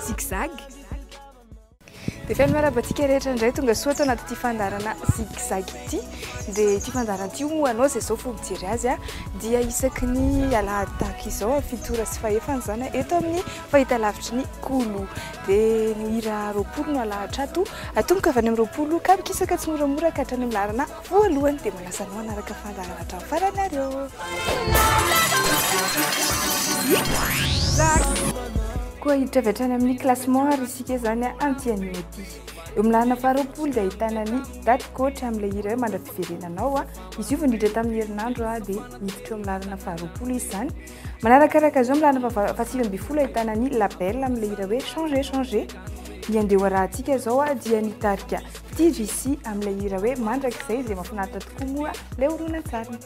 Zigzag. Dia fiainamarabantsika rehetra indray tonga soa tao anaty ity fandarana zigzag ity. Dia ity fandarana ity moa anao izay izao vao mijery azy dia isaky ny alahady tahaka izao fitora sy fahefana zany eto amin'ny fahitalavitry ny Kolo. Dia ny hira 20 no alahatra ato atomboka avy any amin'ny 20 ka mikisaka tsy moramora ka hatrany amin'ny larana voalohany dia manasa anao anaraka fandarana hatramin'ny faranareo. Koa hiditra avy hatrany amin'ny classement ary isika zany antianio ity. Eo amin'ny larana faha 20 dia ahitana ny daty coach amin'ilay hira hoe mandra-piverenanao izy io vao niditra tamin'ny herinandro dia niditra eo amin'ny larana faha 20 izy zany. Manarakaraka izao amin'ny larana faha 9 ahitana ny label amin'ilay hira hoe changer changer. Ny andeha rahantsika izao dia nitarika TVC amin'ilay hira hoe mandrakizay izay mahafinaritra tokoa moa ilay horonan-tsariny.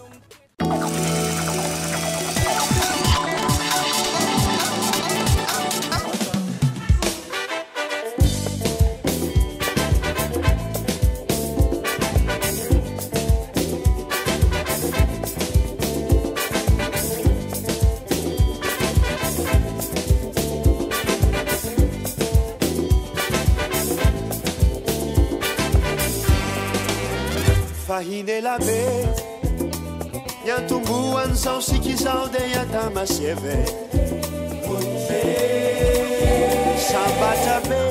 Fahinela be Yantumbuan zao sikizao de yatamaseve Sambatra be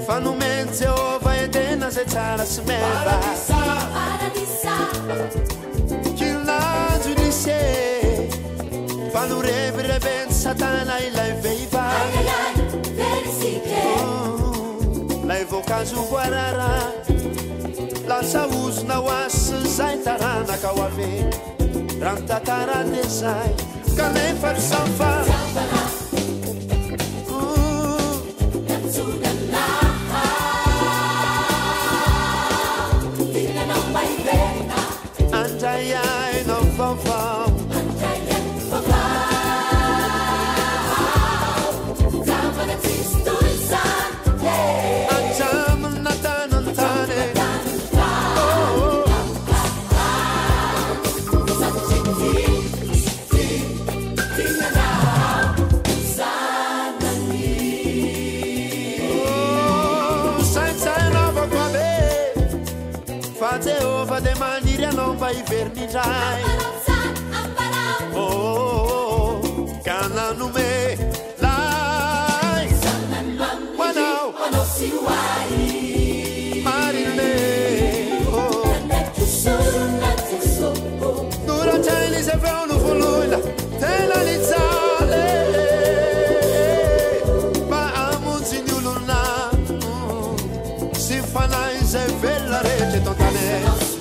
Fanumenze ova edena ze tsara smeva Kilnanzu disse Fanurevre ben satana ilai veiva Lai vocazu guarara Lasa uzna was zai tarana kawafe Ranta tarane zai Kale far sanfa Anjayai no fafam Ova de maniera non vai verniciai Oh, cana no me Lai Wanau Marine Oh Dura cieli se fa uno folloila Te la lizzale Ma amunzi di luna Si fa naise bella rete totale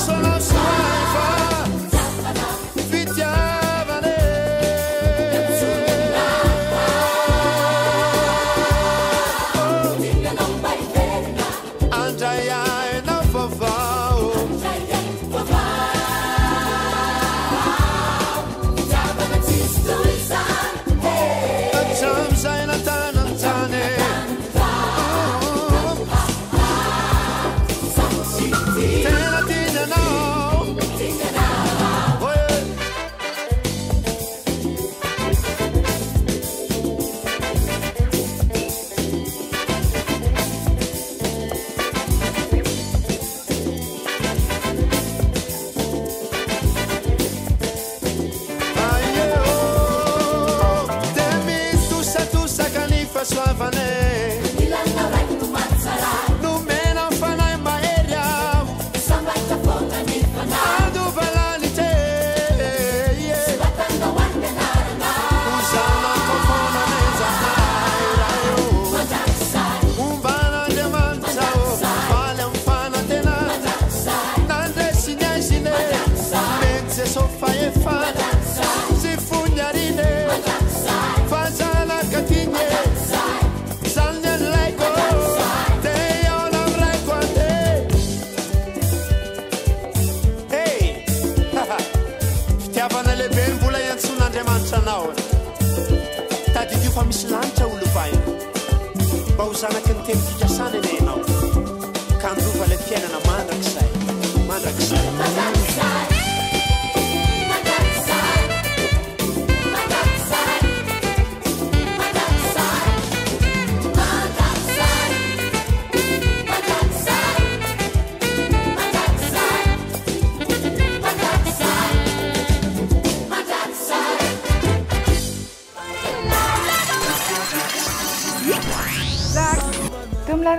Sono suave, fittiavane. Anjaya e na fafao. Achamsa e na tanantane. Fa misy lanitra olo vaina mba ho zanaky ny teny fikasana enao kandova le fiainana mandrakizay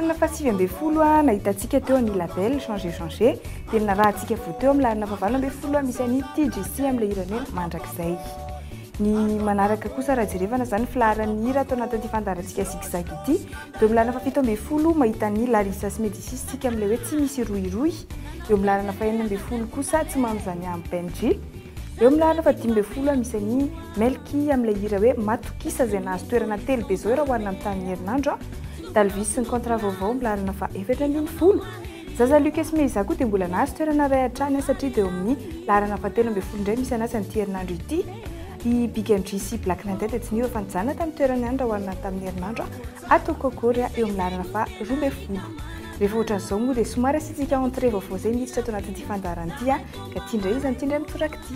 lalana fa 8 nahitatsika teo ny label changer dia narahantsika vo teo amin'ny lalana fa 20 misy any TGC amin'ilay hirany hoe mandrakizay. Ny manaraka kosa raha jerevana zany filaharan'ny hira atao anatin'ity fandarantsika zigzag ity dia amin'ny lalana fa 17 mahita ny Larissa sy Médicis tsika amin'ilay hoe tsy misy roiroy. Eo amin'ny lalana fa 19 kosa tsy mamizany amin'ny Benji. Eo amin'ny lalana fa 15 misy ny Melky amin'ilay hira hoe matokisa izay nahazo toerana telo be zao raha hoarina amin'ny tamin'ny herinandro. Dalvis sy ny contrat vaovao amin'ny lalana fa 14. Zaza Lucas Meiza koa dia mbola nahazo toerana ray hatrany satria dia eo amin'ny lalana fa 13 indray misy anazy an'ity herinandro ity. I Big MG sy Black Nandet dia tsy niova fa nijanona tamin'ny toerana ihany raha hoarina tamin'ny herinandro atao kokory eo amin'ny lalana fa 12. Rehefa ohatran'izao moa dia somary asitsika entrée vaovao izay miditra ato anatin'ity fandaharana ity ka tia indray izy an'ity indray mitoraka ity.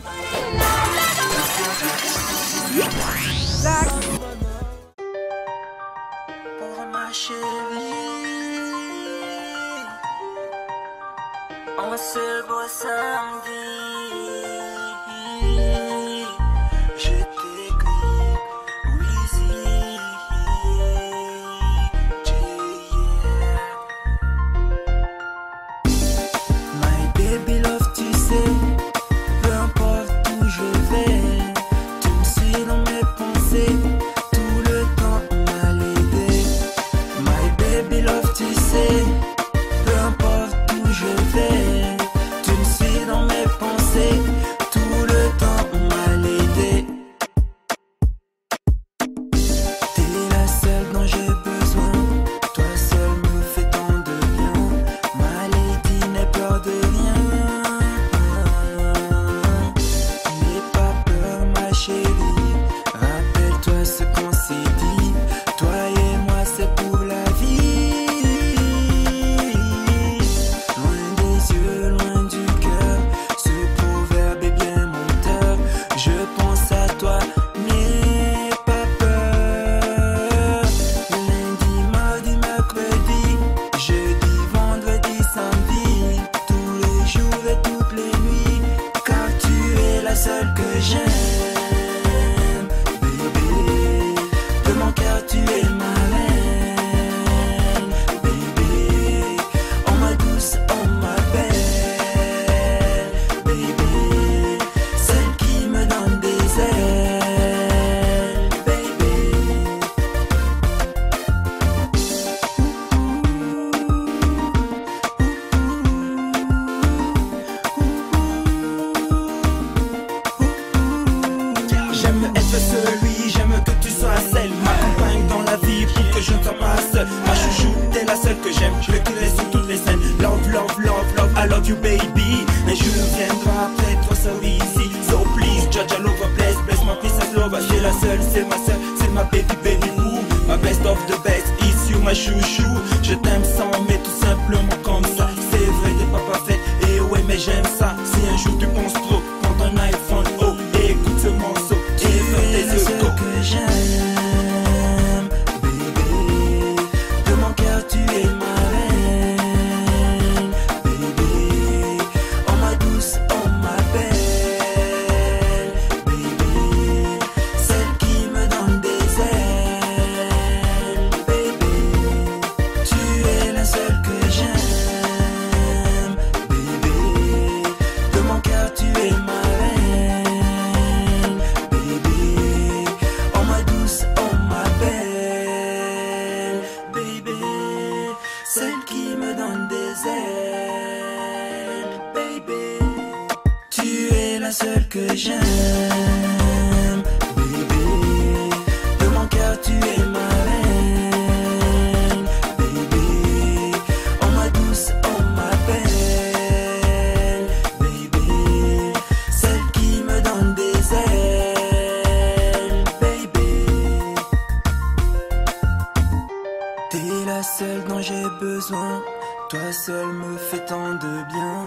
Toi seul me fais tant de bien,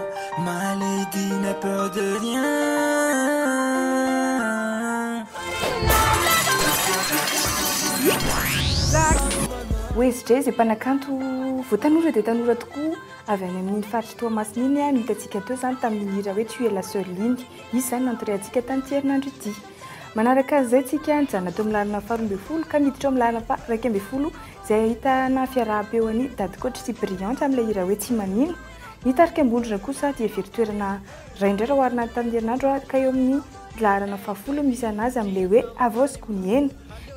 ma lady n'a peur de rien. Oezy Jay zay mpanakanto voatanora dia tanora tokoa avy any amin'ny faritra Toamasina iny a nitatsika teo zany tamin'ny hira hoe tu es la seule ligne izy zany nantoreantsika tamin'ity herinandro ity. manaraka zay tsika nijanona teo amin'ny lalana 12 ka miditra amin'ny lalana 12 izay ahitana fiaraha-peon'ny dadikoatra Cyprien amin'ilay hira hoe tsy manino. Ny tarika ambondrona kosa dia very-toerana ray indray raha oharina tamin'ny herinandro ka eo amin'ny lalana 10 misy anazy amin'ilay hoe avosy konieny.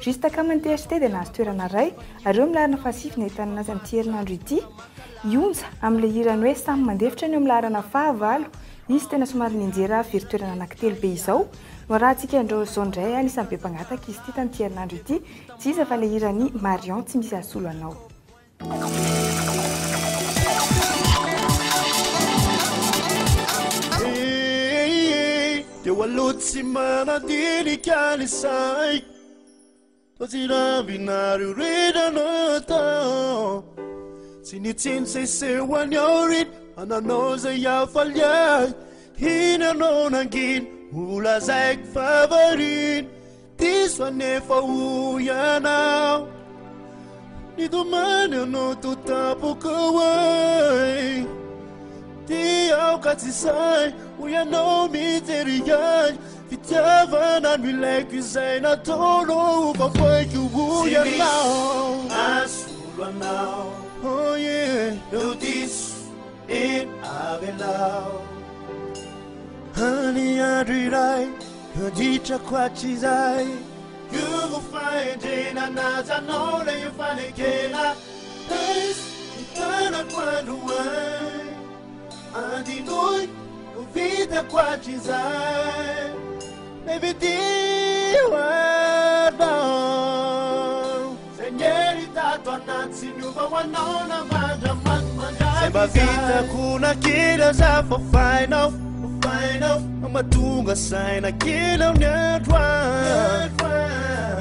Juste kamany THT dia nahazo toerana ray ary eo amin'ny lalana 9 ahitana anazy amin'ity herinandro ity. Ionja amin'ilay hirany hoe samy mandefitra ny eo amin'ny lalana 9. Izy tena somary ninjera very-toerana anankitelo be izao. No rahantsika andreo zao indray anisan'ny be mpangataka izy ity tamin'ity herinandro ity. Tsy iza fa ilay hirany Marion tsy misy asolo anao. Deu aloha tsy manadinika ny saiko fa tsy ravinary renana tao tsy nitsiny sesehoany aoriny ananao zay afaly ahy hinanao nanginy olazaiko favariny diso anefa hoy anao nidomany anao totapoko ay tiao ka tsy say hoy anao mijery ahy fitiavana no ilaiko izay nataonao fa faiko hoy anao asolo anao oh yeah no diso in avelao honey andro iray naditrako hatr'izay io go fahendrena nazanao lay fanekena is hitanako andro ay andinoi vitako hatr'izay mevidio anao zay nyery tato anaty sy niova ho anao navandra mandramandraky zay mavitako nakila za fafainao matonga saina kila ny andro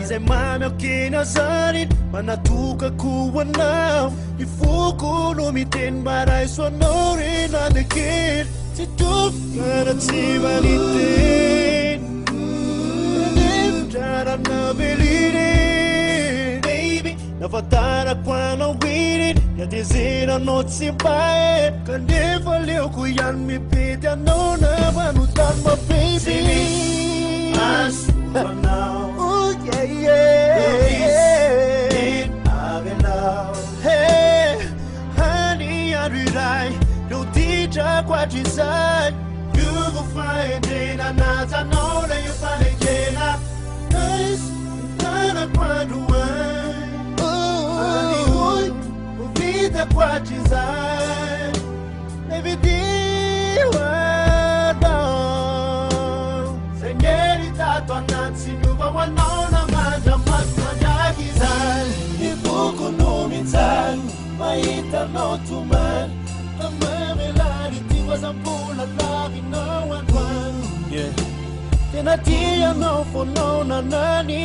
izay mamy akeny azaniny manatokako anao ny foko no miteny maraiso anao renandekely tsy tofana tsy valiteny nevitrarana veliny baby nafatarako anao iriny niadezeranao tsy mbae kanefa leoko ihany mipety anao namanotany ma baby asoanao oh yeah yeah avenao hey honey andro iray no ditrako hatr'izay io go fahendrena nazanao lay io fanekena is hitanako andro ay honey hoy ho vitako hatr'izay mevidio anao zay nyery tato anaty sy niova ho anao namandra mandramandraky izay ny foko no mijaly mahitanao tomany amamelany ty vazam-pola lavinao androany tena tianao fonao nanany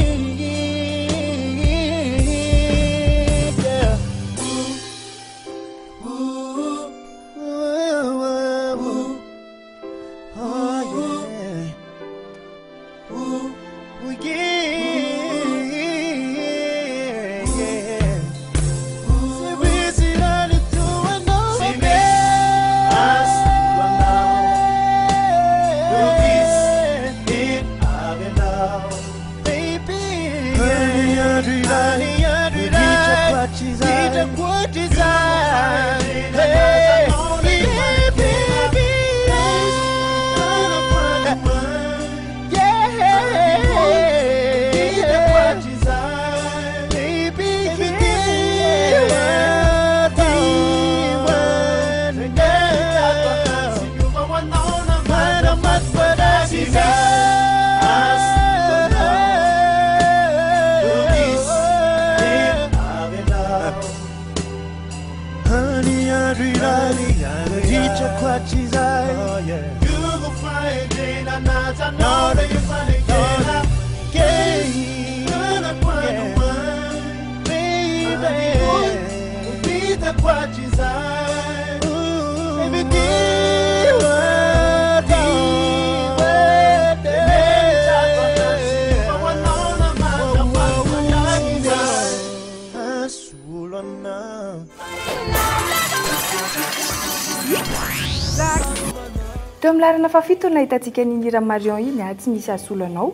Teo amin'ny lalana 7 no nahitatsika ny hira Marion iny tsy misy asolo anao.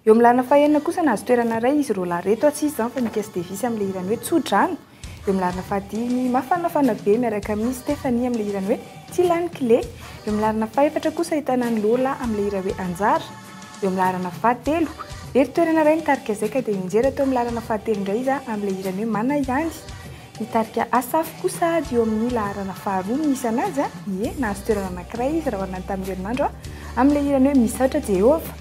eo milana fahenina kosa nazo toerana ray izy roa lahy reto atsy izy zany fa Nikasy Devis amin'ilay hirany hoe Tsodrano. Eo milana fahatimy mafanafana be miaraka amin'ny Stéphanie amin'ilay hirany hoe Tilany Clé. Eo milana fahaefatra kosa ahitana ny Lola amin'ilay hira hoe Anjara. Eo milana fahatelo ery toerana ray nitarika zay ka dia injera teo milana fahatelo indray izy amin'ilay hirany hoe Manaiany. Nitarika Asafy kosa dio amin'ny laharana faharoa misy anazy ie nahazo toerana anankiray izy raha hoarina tamin'ny herinandro amin'ilay hirany hoe Misaotra Jehova.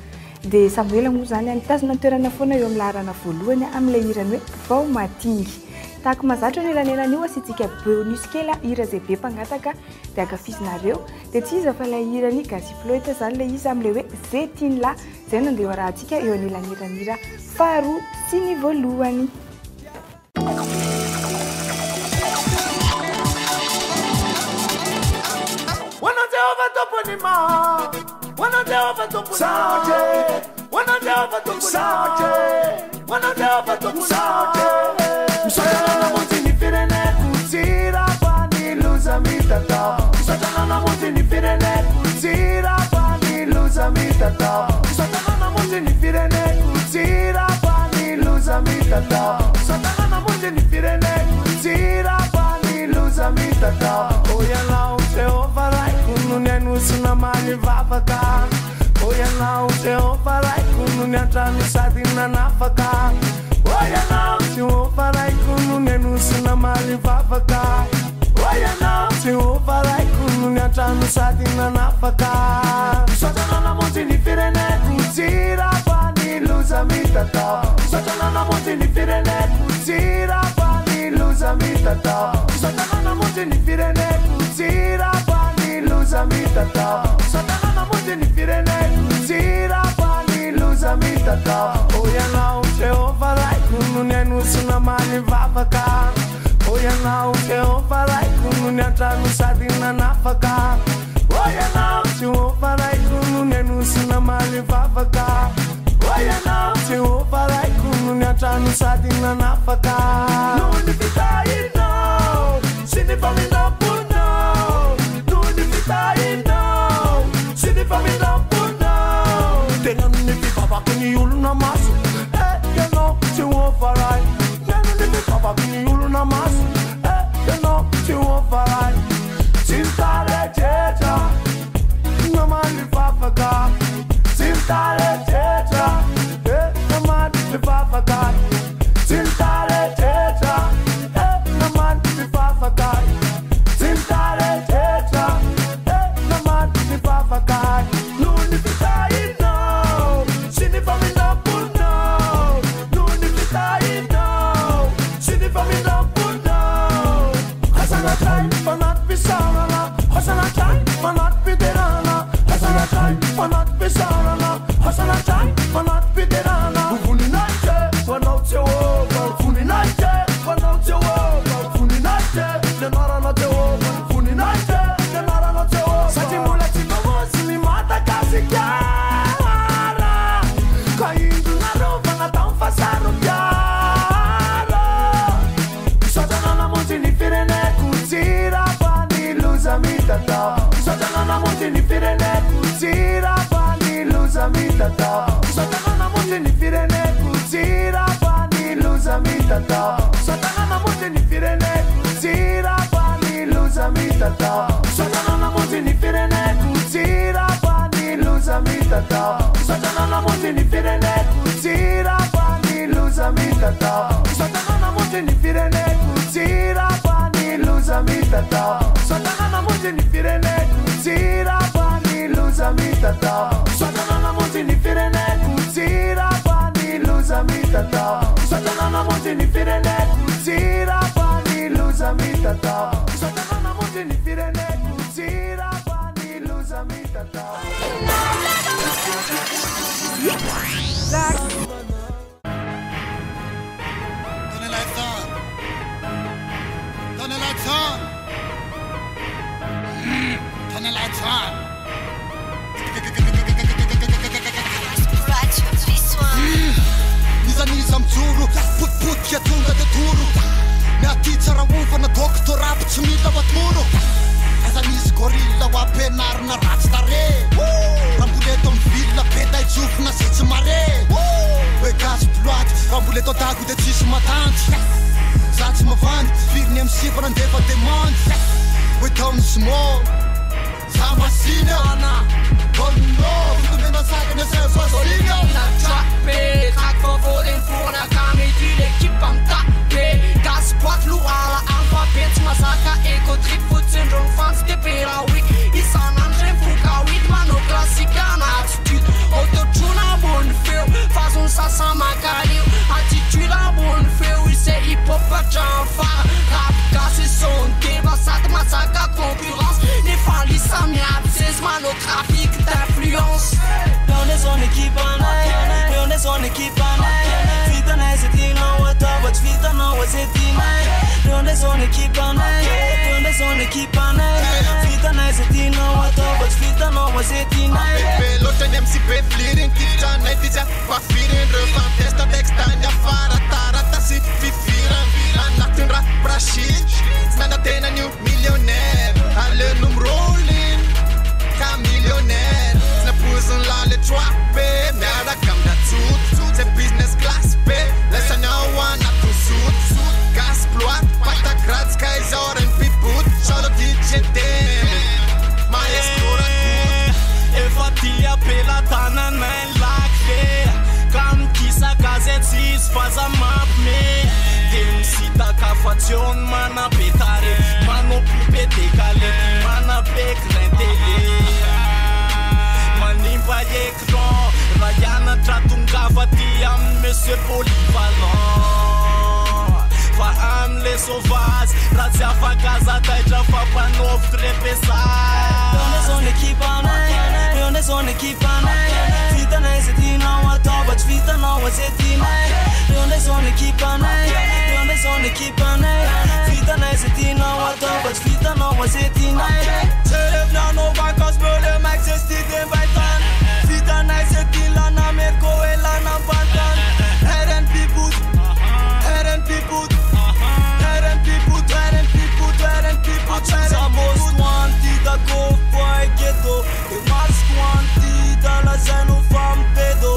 Dia Samuela moa zany nitazona toerana foana eo amin'ny laharana voalohany amin'ilay hirany hoe Vao Matingy. Tahaka mahazatra ny elanelany io asitsika bonus kely hira zay be mpangataka dia akafizinareo. Dia tsy iza fa ilay hirany Gaziploeta zany ilay izy amin'ilay hoe Zetinla zay nandeha rahantsika eo anelan'hiran'hira faharoa sy ny voalohany. Suna mali vavaka oya na uteo farai kunu nyatani sadina nafaka oya na uteo farai kunu nenu suna mali vavaka oya na uteo farai kunu nyatani sadina nafaka satana na monti ni firene kutira pani luza mitata satana na monti ni firene kutira pani luza mitata satana na monti ni firene kutira luza mitata satana na monte ni firene kutira pani luza mitata oya na uteo farai kunu nenu suna mali vavaka oya na uteo farai kunu nyatanu sadina nafaka oya na uteo farai kunu nenu suna mali vavaka oya na uteo farai kunu nyatanu sadina nafaka nuni fitai no sini famina puno I know, see the family down for now. Then I'm the papa can you na mas. You know, she won't fly. Then the papa can you na mas. You know, she won't fly. Sintale checha, no man the papa ka. Sintale checha, no man the papa ka. Sintale checha, no man the papa ka. Sintale checha. Gorilla, rats, the ray. Rambuletum, Villa, Peta, Jufna, Sitz Mare. le totaco de tsisy matanty za tsy mavandy firiny amy sifra andefa demandy hoe tamin'ny small za masiny ana bonno fitombena sakany asazazoriny na trappe kakfavorin fona kamedy l'équipe am tappe gas boîte loala alphabet mazaka ecotrip fotsindro ny fancy tepera week isanandre foka wit mano klassikana attitude autotrona ambony feo fazony sasa makalio attitude ambony feo isay hip-hop atramfara rap gas isonde masady mazaka concurrence nefa lisa miaby sesy mano trafic d'influence on est son équipe en aïe on est son équipe en aïe vite en aïe c'est il en haut top vite en haut c'est il on est son équipe en aïe on est son équipe en aïe vite en aïe c'est il en haut top vite en haut c'est il l'autre MC Beflirin kitcha naitija kwa firin refan testa textanya fara tarata si fifiran anatin rap brashid nana tena new millionaire alle num rolling ka millionaire na pusen la le trappe nada kamda tut c'est business class p laisse no one at to suit gas ploat pata grad sky zoren piput solo DJ dem maestro Infatti appela tanana in lacre Cam chissà casețis faza mapme Dem sita ca facion mana petare Mano pupe de cale Mana pe crentele Manimpa ecran Rayana tratunga vatiam Monsieur Polyvalent Fa am le sauvages Razia fa casa Daija fa panov trepesai on est son équipe en aïe on est son équipe en aïe vite en aïe c'est il en haut top vite en haut c'est il on est son équipe en aïe on est son équipe en aïe vite en aïe c'est il en haut top vite en haut c'est il Celebre dans nos vacances mais le mec c'est style d'invitant Vite en aïe c'est il en Amérique et là en Pantan RNP boot RNP boot RNP boot RNP boot RNP boot Sabos quanti da coppa e ghetto E mas quanti da la zeno fam pedo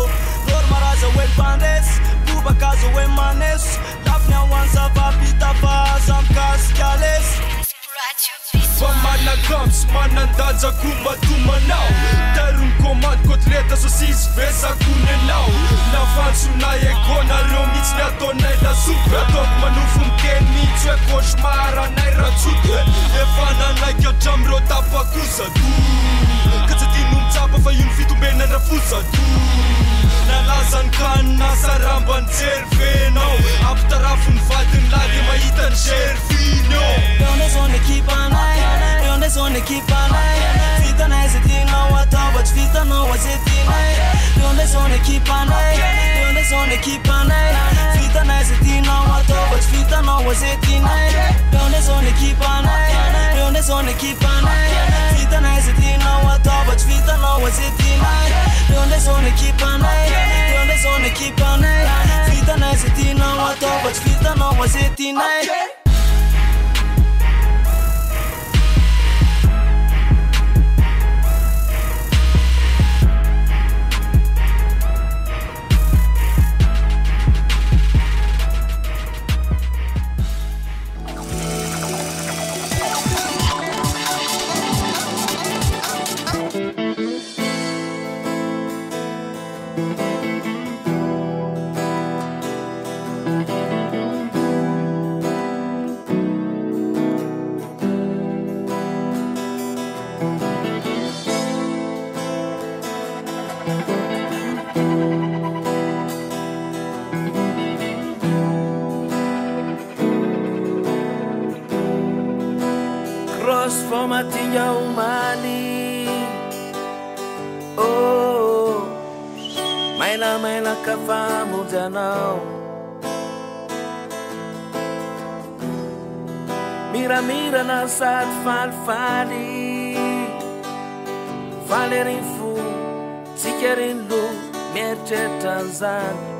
Dorma raza we bandes Buba caso we manes Dafnia wanza vapita vazam cascales Mana gams, mana danza kumba tumanao Darun komand kotleta so sis vesa kunenao Na fansu na ekona romits na tonai la super Top manufum ken mitsu e koshmara na ratsut Efana na kya jamro tapa kusa du Katsa dinum tsapa fa yun fitumbena na fusa du Na lazan kan na saramban cervenao Aptarafun fadin lagi maitan cervino On est son équipe en aïe on est son équipe en aïe vite en aïe c'est il en haut top vite en haut c'est il on est son équipe en aïe on est son équipe en aïe vite en aïe c'est il en haut top vite en haut c'est il on est son équipe en aïe on est son équipe en aïe vite en aïe c'est il en haut top vite en haut c'est il on est son équipe en aïe on est son équipe en aïe vite en aïe c'est il en haut top vite en haut c'est il Formatinha umani Oh Maila kafamu janao Mira na sad falfali Valerin fu Tikerin lu Merche Tanzania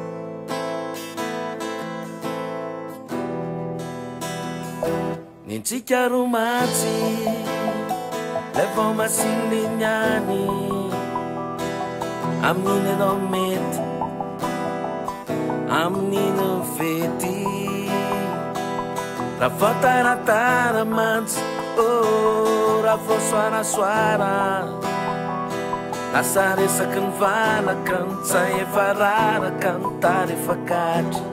Nintika rumati Levo masilignani Amine do met amin'iny fety raha vao taratara mantsy raha vao soarasoara lasa resaky ny valaka ny tsay efa raraka ny tary efa katry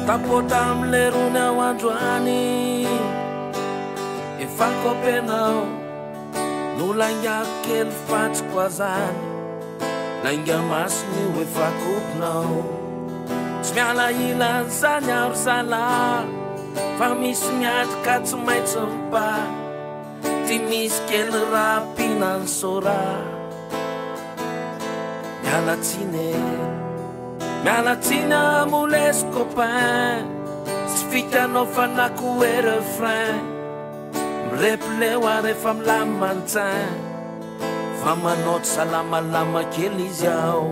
tapota am'le rony ao androany efa kopenao no laingako kely fatsiko azany lainga masiny ho efa kopinao tsy miala ilany zany aro zala fa misy miatrika tsy maintsy mipa ty misy kely rapina ny sora miala tsiny miala tsiny amoles copain tsy fitanao fanako hoe refrain mirepileo ary efa milamantsain fa manaoty salamalama kely izy ao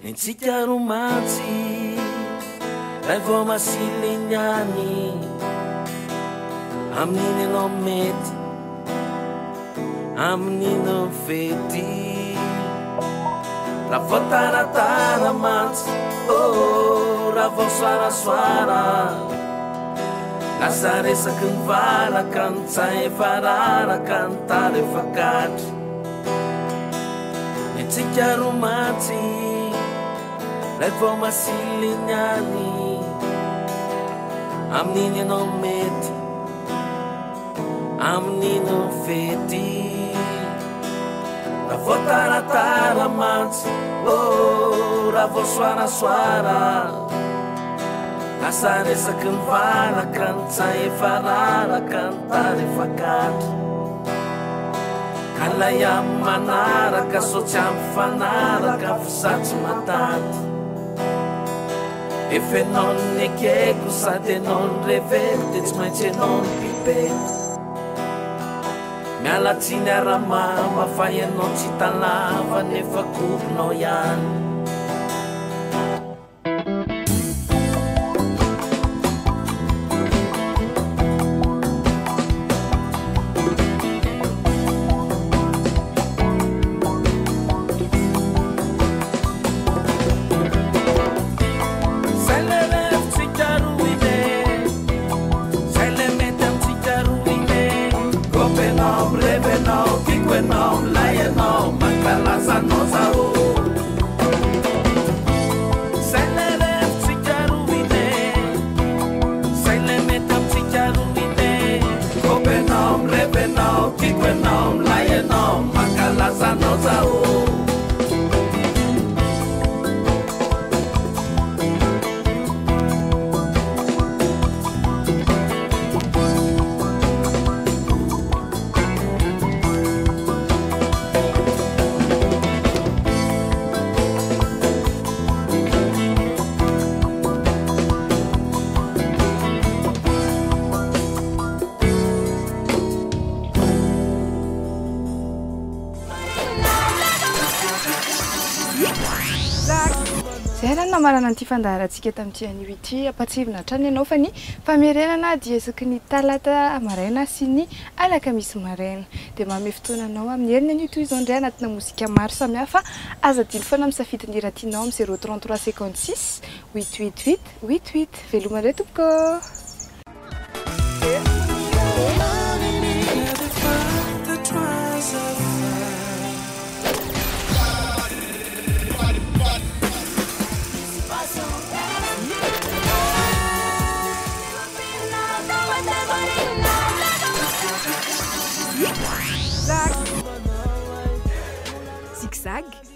nitsika romantsy ray vao masilinyany amin'iny anao mety amin'iny fety raha vao taratara mantsy raha vao soarasoara lasa resaky ny valaka ny tsay efa raraka ny tary efa katry nitsika romantsy ray vao masilinyany amin'iny anao mety amin'iny fety raha vao taratara mantsy raha vao soarasoara lasa resaky ny valaka ny tsay efa raraka ny tary efa katry ka lay amy manaraka so tsy amy fanaraka fisatsy matanty efa enao ny ekeko sady enao ny revety de tsy maintsy enao ny pipety miala tsiny aramama fa ianao tsy talava nefa kopinao ihany namarana ty fandaharantsika tamin'ity anio ity ampatsivina hatrany ianao fa ny famerenana dia esaky ny talata maraina sy ny alakamisy maraina dia manome fotoananao amin'ny heriny anio toy izao indray anatina mozika maro samihafa aza dilo foana misafidy ny raha tianao amin'ny 033 56 888 88 velomandray tompoko Zigzag